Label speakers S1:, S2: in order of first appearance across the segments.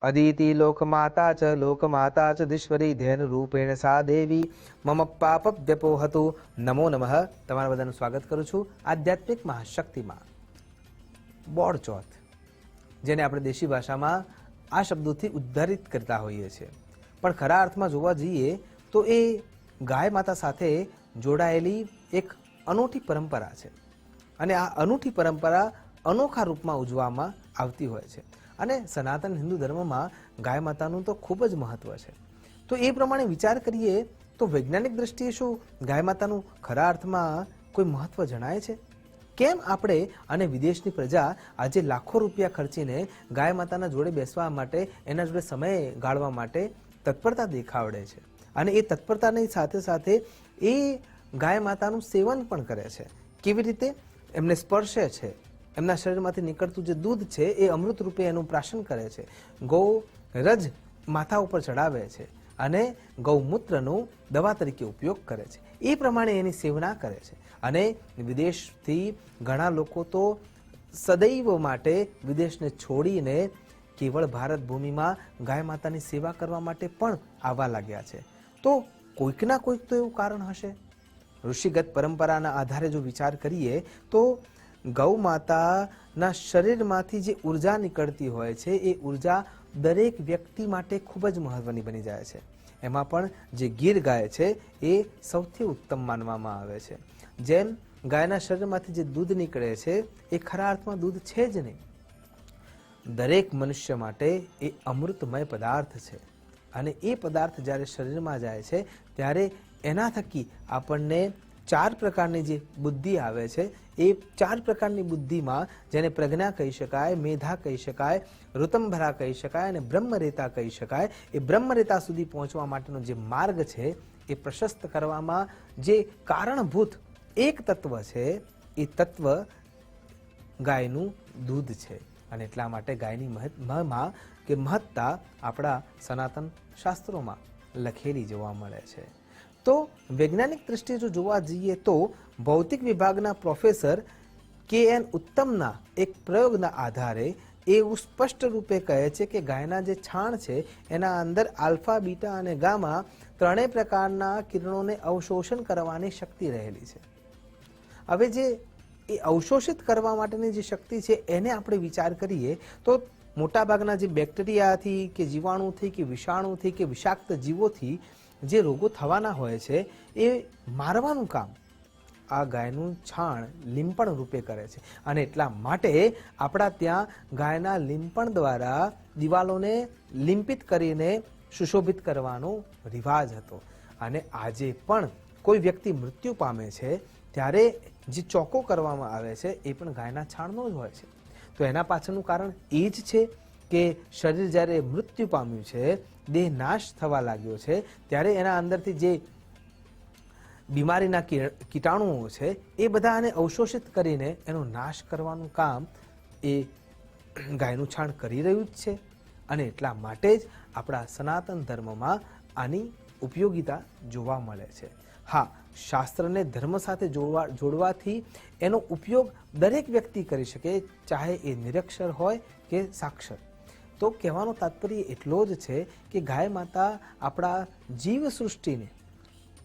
S1: अदिति लोकमाता च धीश्वरी धैन रूपेण सा देवी मम पाप व्यपोहतु। नमो नमः। તમારા બધાનું સ્વાગત કરું છું આધ્યાત્મિક મહાશક્તિમાં બોડ ચોથ, જેને આપણે દેશી ભાષામાં આ શબ્દોથી ઉદ્ધારિત કરતા હોઈએ છીએ, પણ ખરા અર્થમાં જોવા જઈએ તો એ ગાય માતા સાથે જોડાયેલી એક અનોખી પરંપરા છે અને આ અનોખી પરંપરા અનોખા રૂપમાં ઉજવવામાં આવતી હોય છે અને સનાતન હિન્દુ ધર્મમાં ગાય માતાનું તો ખૂબ જ મહત્વ છે। તો એ પ્રમાણે વિચાર કરીએ તો વૈજ્ઞાનિક દ્રષ્ટિએ શું ગાય માતાનું ખરા અર્થમાં કોઈ મહત્વ જણાય છે? કેમ આપણે અને વિદેશની પ્રજા આજે લાખો રૂપિયા ખર્ચીને ગાય માતાના જોડે બેસવા માટે, એના જોડે સમય ગાળવા માટે તત્પરતા દેખાવડે છે અને એ તત્પરતાની સાથે સાથે એ ગાય માતાનું સેવન પણ કરે છે? કેવી રીતે? એમને સ્પર્શે છે, એમના શરીરમાંથી નીકળતું જે દૂધ છે એ અમૃત રૂપે એનું પ્રાશન કરે છે, ગૌ રજ માથા ઉપર ચડાવે છે અને ગૌમૂત્રનો દવા તરીકે ઉપયોગ કરે છે। એ પ્રમાણે એની સેવના કરે છે અને વિદેશથી ઘણા લોકો તો સદૈવ માટે વિદેશને છોડીને કેવળ ભારત ભૂમિમાં ગાય માતાની સેવા કરવા માટે પણ આવવા લાગ્યા છે। તો કોઈકના કોઈક તો એવું કારણ હશે। ઋષિગત પરંપરાના આધારે જો વિચાર કરીએ તો ગૌ માતાના શરીરમાંથી જે ઉર્જા નીકળતી હોય છે એ ઉર્જા દરેક વ્યક્તિ માટે ખૂબ જ મહત્વની બની જાય છે। એમાં પણ જે ગીર ગાય છે એ સૌથી ઉત્તમ માનવામાં આવે છે। જેમ ગાયના શરીરમાંથી જે દૂધ નીકળે છે એ ખરા અર્થમાં દૂધ છે જ નહીં, દરેક મનુષ્ય માટે એ અમૃતમય પદાર્થ છે અને એ પદાર્થ જ્યારે શરીરમાં જાય છે ત્યારે એના થકી આપણને 4 પ્રકારની જે બુદ્ધિ આવે છે એ 4 પ્રકારની બુદ્ધિમાં, જેને પ્રજ્ઞા કહી શકાય, મેધા કહી શકાય, ઋતંભરા કહી શકાય અને બ્રહ્મરેતા કહી શકાય, એ બ્રહ્મરેતા સુધી પહોંચવા માટેનો જે માર્ગ છે એ પ્રશસ્ત કરવામાં જે કારણભૂત એક તત્વ છે એ તત્વ ગાયનું દૂધ છે અને એટલા માટે ગાયની મહિમા કે મહત્તા આપણા સનાતન શાસ્ત્રોમાં લખેલી જોવા મળે છે। તો વૈજ્ઞાનિક દ્રષ્ટિએ જો જોવા જઈએ તો ભૌતિક વિભાગના પ્રોફેસર KN ઉત્તમના એક પ્રયોગના આધારે એવું સ્પષ્ટ રૂપે કહે છે કે ગાયના જે છાણ છે એના અંદર આલ્ફા, બીટા અને ગામા ત્રણેય પ્રકારના કિરણોને અવશોષણ કરવાની શક્તિ રહેલી છે। હવે જે એ અવશોષિત કરવા માટેની જે શક્તિ છે એને આપણે વિચાર કરીએ તો મોટાભાગના જે બેક્ટેરિયાથી કે જીવાણુથી કે વિષાણુથી કે વિષાક્ત જીવોથી જે રોગો થવાના હોય છે એ મારવાનું કામ આ ગાયનું છાણ લીંપણ રૂપે કરે છે અને એટલા માટે આપણા ત્યાં ગાયના લીંપણ દ્વારા દિવાલોને લીંપિત કરીને સુશોભિત કરવાનો રિવાજ હતો અને આજે પણ કોઈ વ્યક્તિ મૃત્યુ પામે છે ત્યારે જે ચોકો કરવામાં આવે છે એ પણ ગાયના છાણનો જ હોય છે। તો એના પાછળનું કારણ એ જ છે કે શરીર જ્યારે મૃત્યુ પામ્યું છે, દેહ નાશ થવા લાગ્યો છે, ત્યારે એના અંદરથી જે બીમારીના કીટાણુઓ છે એ બધાને અવશોષિત કરીને એનો નાશ કરવાનું કામ એ ગાયનું છાણ કરી રહ્યું જ છે અને એટલા માટે જ આપણા સનાતન ધર્મમાં આની ઉપયોગિતા જોવા મળે છે। હા, શાસ્ત્રને ધર્મ સાથે જોડવાથી એનો ઉપયોગ દરેક વ્યક્તિ કરી શકે, ચાહે એ નિરક્ષર હોય કે સાક્ષર। તો કહેવાનો તાત્પર્ય એટલો જ છે કે ગાય માતા આપણા જીવ સૃષ્ટિને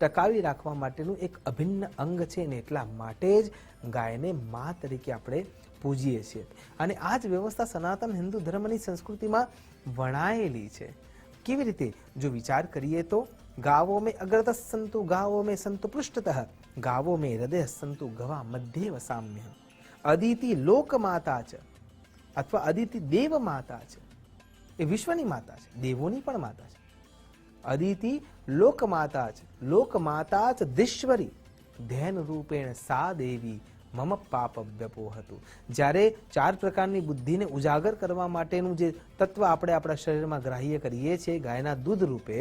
S1: ટકાવી રાખવા માટેનું એક અભિન્ન અંગ છે અને એટલા માટે જ ગાયને મા તરીકે આપણે પૂજીએ છીએ અને આ જ વ્યવસ્થા સનાતન હિન્દુ ધર્મની સંસ્કૃતિમાં વણાયેલી છે। કેવી રીતે? જો વિચાર કરીએ તો ગાવો મેં અગ્રતઃ સંતુ ગાવો મેં સંતુ પૃષ્ઠતઃ ગાવો મેં હૃદય સંતુ ગવા મધ્યે વસામ્ય અદિતિ લોક માતા છે અથવા અદિતિ દેવ માતા છે। એ વિશ્વની માતા છે, દેવોની પણ માતા છે। અદિતિ લોક માતા છે, લોક માતા જ ધીશ્વરી ધૈન રૂપેણ સા દેવી મમ પાપ વ્યપોહતુ। જ્યારે 4 પ્રકારની બુદ્ધિને ઉજાગર કરવા માટેનું જે તત્વ આપણે આપણા શરીરમાં ગ્રાહ્ય કરીએ છીએ ગાયના દૂધ રૂપે,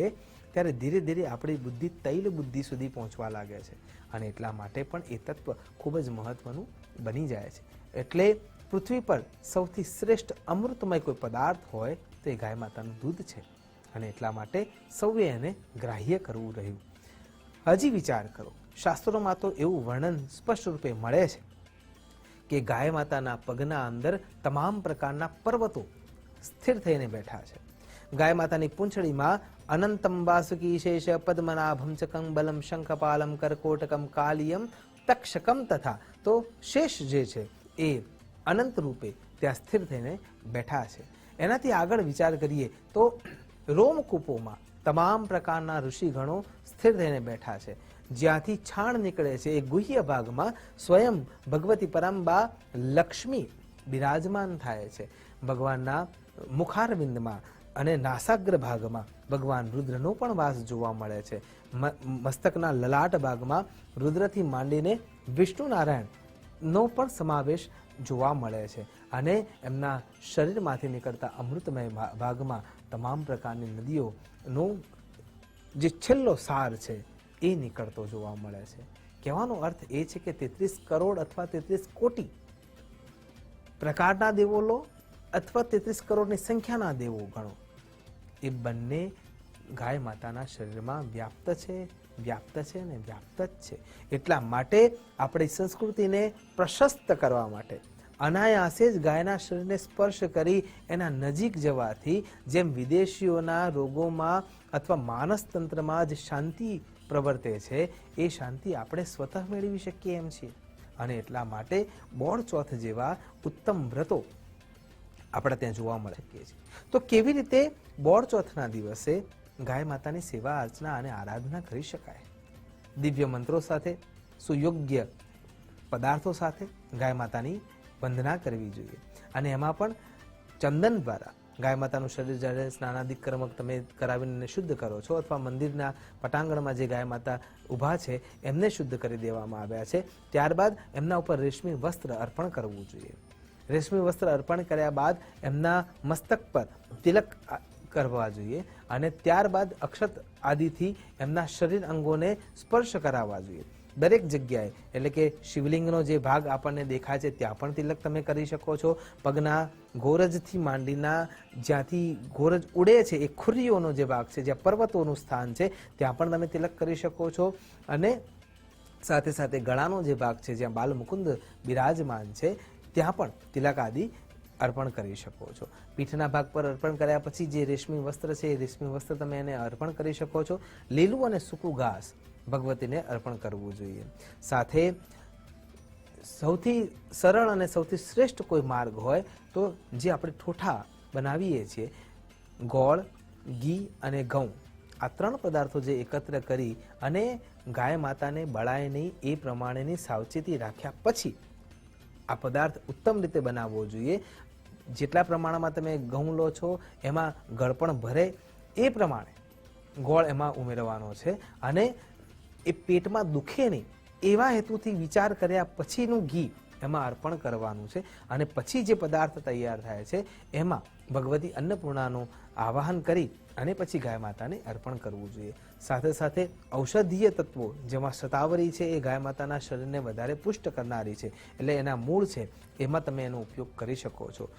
S1: ત્યારે ધીરે ધીરે આપણી બુદ્ધિ તૈલ બુદ્ધિ સુધી પહોંચવા લાગે છે અને એટલા માટે પણ એ તત્વ ખૂબ જ મહત્વનું બની જાય છે। એટલે પૃથ્વી પર સૌથી શ્રેષ્ઠ અમૃતમય કોઈ પદાર્થ હોય તો એ ગાય માતાનું દૂધ છે અને એટલા માટે સૌએ એને ગ્રાહ્ય કરવું રહ્યું। હજી વિચાર કરો, શાસ્ત્રોમાં તો એવું વર્ણન સ્પષ્ટ રૂપે મળે છે કે ગાય માતાના પગના અંદર તમામ પ્રકારના પર્વતો સ્થિર થઈને બેઠા છે ગાય માતાની પૂંછડીમાં અનંતમ વાસુકી શેષ પદ્મનાભમ ચ કંબલમ શંખપાલમ કરકોટકમ કાલિયમ તક્ષકમ તથા, તો શેષ જે છે એ અનંત રૂપે ત્યાં સ્થિર થઈને બેઠા છે. એનાથી આગળ વિચાર કરીએ તો રોમકૂપોમાં તમામ પ્રકારના ઋષિગણો સ્થિર થઈને બેઠા છે. જ્યાંથી છાણ નીકળે છે એ ગુહ્ય ભાગમાં સ્વયં ભગવતી પરંબા લક્ષ્મી બિરાજમાન થાય છે. ભગવાનના મુખારવિંદમાં અને નાસાગ્ર ભાગમાં ભગવાન રુદ્રનો પણ વાસ જોવા મળે છે. મસ્તકના લલાટ ભાગમાં રુદ્રથી માંડીને વિષ્ણુ નારાયણનો પણ સમાવેશ જોવા મળે છે. અને એમના શરીરમાંથી નીકળતા અમૃતમય ભાગમાં તમામ પ્રકારની નદીઓનો જે છેલ્લો સાર છે એ નીકળતો જોવા મળે છે. કહેવાનો અર્થ એ છે કે 33 કરોડ અથવા 33 કોટી પ્રકારના દેવો લો અથવા 33 કરોડની સંખ્યાના દેવો ગણો, એ બંને ગાય માતાના શરીરમાં વ્યાપ્ત છે અને વ્યાપ્ત જ છે. એટલા માટે આપણી સંસ્કૃતિને પ્રશસ્ત કરવા માટે અનાયાસે જ ગાયના શરીરને સ્પર્શ કરી એના નજીક જવાથી જેમ વિદેશીઓના રોગોમાં અથવા માનસ તંત્રમાં જે શાંતિ પ્રવર્તે છે એ શાંતિ આપણે સ્વતઃ મેળવી શકીએ એમ છીએ. અને એટલા માટે બોળ ચોથ જેવા ઉત્તમ વ્રતો આપણે ત્યાં જોવા મળે શકીએ છીએ. તો કેવી રીતે બોળ ચોથના દિવસે ગાય માતાની સેવા અર્ચના અને આરાધના કરી શકાય? દિવ્ય મંત્રો સાથે, સુયોગ્ય પદાર્થો સાથે ગાય માતાની વંદના કરવી જોઈએ. અને એમાં પણ ચંદન દ્વારા ગાય માતાનું શરીર જ્યારે સ્નાનાદિક કર્મ તમે કરાવીને શુદ્ધ કરો છો અથવા મંદિરના પટાંગણમાં જે ગાય માતા ઊભા છે એમને શુદ્ધ કરી દેવામાં આવ્યા છે, ત્યારબાદ એમના ઉપર રેશમી વસ્ત્ર અર્પણ કરવું જોઈએ. રેશમી વસ્ત્ર અર્પણ કર્યા બાદ એમના મસ્તક પર તિલક કરવા જોઈએ અને ત્યારબાદ અક્ષત આદિથી એમના શરીર અંગોને સ્પર્શ કરાવવા જોઈએ. દરેક જગ્યાએ એટલે કે શિવલિંગનો જે ભાગ આપણને દેખાય છે ત્યાં પણ તિલક તમે કરી શકો છો. પગના ગોરજથી માંડીના જ્યાંથી ગોરજ ઉડે છે એ ખુરીઓનો જે ભાગ છે, જ્યાં પર્વતોનું સ્થાન છે ત્યાં પણ તમે તિલક કરી શકો છો. અને સાથે સાથે ગળાનો જે ભાગ છે જ્યાં બાલમુકુંદ બિરાજમાન છે ત્યાં પણ તિલક આદિ અર્પણ કરી શકો છો. પીઠના ભાગ પર અર્પણ કર્યા પછી જે રેશમી વસ્ત્ર છે એ રેશમી વસ્ત્ર તમે એને અર્પણ કરી શકો છો. લીલું અને સૂકું ઘાસ ભગવતીને અર્પણ કરવું જોઈએ. સાથે સૌથી સરળ અને સૌથી શ્રેષ્ઠ કોઈ માર્ગ હોય તો જે આપણે ઠોઠા બનાવીએ છીએ, ગોળ, ઘી અને ઘઉં, આ 3 પદાર્થો જે એકત્ર કરી અને ગાય માતાને બળાય નહીં એ પ્રમાણેની સાવચેતી રાખ્યા પછી આ પદાર્થ ઉત્તમ રીતે બનાવવો જોઈએ. જેટલા પ્રમાણમાં તમે ઘઉં લો છો એમાં ગળપણ ભરે એ પ્રમાણે ગોળ એમાં ઉમેરવાનો છે અને એ પેટમાં દુખે નહીં એવા હેતુથી વિચાર કર્યા પછીનું ઘી એમાં અર્પણ કરવાનું છે. અને પછી જે પદાર્થ તૈયાર થાય છે એમાં ભગવતી અન્નપૂર્ણાનું આવાહન કરી અને પછી ગાય માતાને અર્પણ કરવું જોઈએ. સાથે સાથે ઔષધીય તત્વો જેમાં શતાવરી છે એ ગાય માતાના શરીરને વધારે પુષ્ટ કરનારી છે, એટલે એના મૂળ છે એમાં તમે એનો ઉપયોગ કરી શકો છો.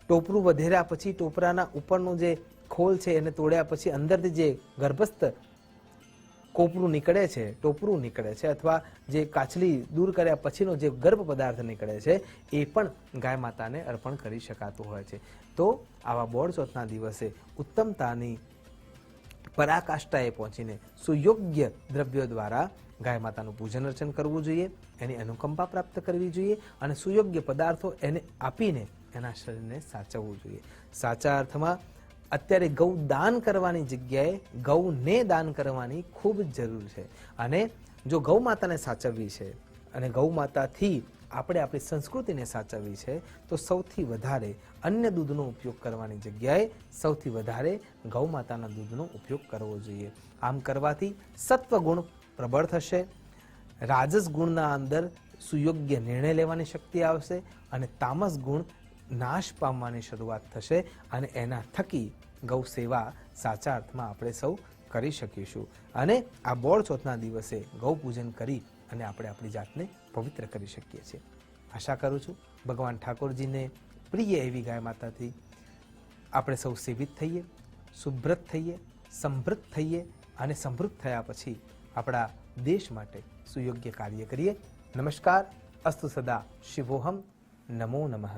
S1: ટોપરું વધેર્યા પછી ટોપરાના ઉપરનું જે ખોલ છે એને તોડ્યા પછી અંદરથી જે ગર્ભસ્થ કોપરું નીકળે છે, ટોપરું નીકળે છે અથવા જે કાચલી દૂર કર્યા પછીનો જે ગર્ભ પદાર્થ નીકળે છે એ પણ ગાય માતાને અર્પણ કરી શકાતું હોય છે. તો આવા બોળ ચોથના દિવસે ઉત્તમતાની પરાકાષ્ઠાએ પહોંચીને સુયોગ્ય દ્રવ્યો દ્વારા ગાય માતાનું પૂજન અર્ચન કરવું જોઈએ, એની અનુકંપા પ્રાપ્ત કરવી જોઈએ અને સુયોગ્ય પદાર્થો એને આપીને એના શરીરને સાચવવું જોઈએ. સાચા અર્થમાં અત્યારે ગૌ દાન કરવાની જગ્યાએ ગૌને દાન કરવાની ખૂબ જ જરૂર છે. અને જો ગૌ માતાને સાચવવી છે અને ગૌ માતાથી આપણે આપણી સંસ્કૃતિને સાચવવી છે તો સૌથી વધારે અન્ય દૂધનો ઉપયોગ કરવાની જગ્યાએ સૌથી વધારે ગૌ માતાના દૂધનો ઉપયોગ કરવો જોઈએ. આમ કરવાથી સત્વગુણ પ્રબળ થશે, રાજસ ગુણના અંદર સુયોગ્ય નિર્ણય લેવાની શક્તિ આવશે અને તામસ ગુણ નાશ પામવાની શરૂઆત થશે અને એના થકી ગૌ સેવા સાચા અર્થમાં આપણે સૌ કરી શકીશું. અને આ બોળ ચોથના દિવસે ગૌ પૂજન કરી અને આપણે આપણી જાતને પવિત્ર કરી શકીએ છીએ. આશા કરું છું ભગવાન ઠાકોરજીને પ્રિય એવી ગાય માતાથી આપણે સૌ સેવિત થઈએ, સુભ્રત થઈએ, સમૃદ્ધ થઈએ અને સમૃદ્ધ થયા પછી આપણા દેશ માટે સુયોગ્ય કાર્ય કરીએ. નમસ્કાર. અસ્તુ સદા શિવોહમ. નમો નમઃ.